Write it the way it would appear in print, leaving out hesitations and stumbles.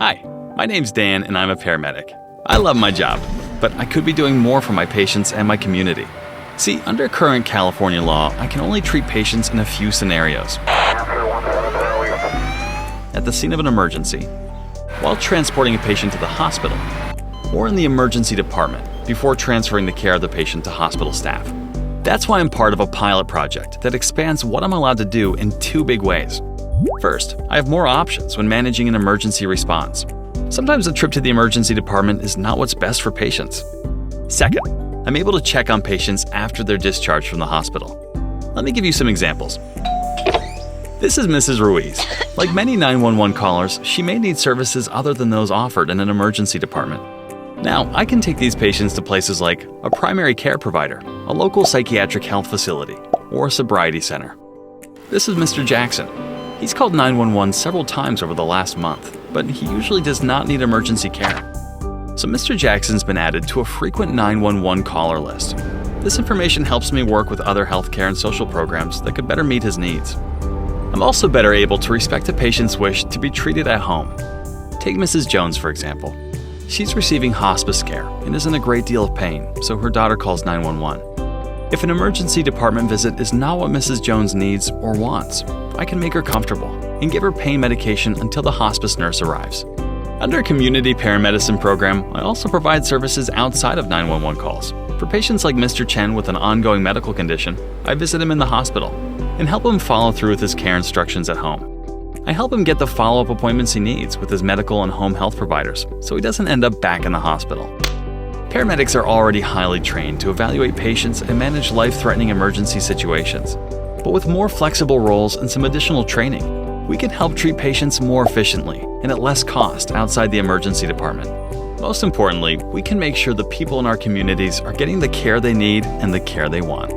Hi, my name's Dan and I'm a paramedic. I love my job, but I could be doing more for my patients and my community. See, under current California law, I can only treat patients in a few scenarios. At the scene of an emergency, while transporting a patient to the hospital, or in the emergency department before transferring the care of the patient to hospital staff. That's why I'm part of a pilot project that expands what I'm allowed to do in two big ways. First, I have more options when managing an emergency response. Sometimes a trip to the emergency department is not what's best for patients. Second, I'm able to check on patients after they're discharged from the hospital. Let me give you some examples. This is Mrs. Ruiz. Like many 911 callers, she may need services other than those offered in an emergency department. Now, I can take these patients to places like a primary care provider, a local psychiatric health facility, or a sobriety center. This is Mr. Jackson. He's called 911 several times over the last month, but he usually does not need emergency care. So Mr. Jackson's been added to a frequent 911 caller list. This information helps me work with other healthcare and social programs that could better meet his needs. I'm also better able to respect a patient's wish to be treated at home. Take Mrs. Jones, for example. She's receiving hospice care and is in a great deal of pain, so her daughter calls 911. If an emergency department visit is not what Mrs. Jones needs or wants, I can make her comfortable and give her pain medication until the hospice nurse arrives. Under a community paramedicine program, I also provide services outside of 911 calls. For patients like Mr. Chen with an ongoing medical condition, I visit him in the hospital and help him follow through with his care instructions at home. I help him get the follow-up appointments he needs with his medical and home health providers so he doesn't end up back in the hospital. Paramedics are already highly trained to evaluate patients and manage life-threatening emergency situations. But with more flexible roles and some additional training, we can help treat patients more efficiently and at less cost outside the emergency department. Most importantly, we can make sure the people in our communities are getting the care they need and the care they want.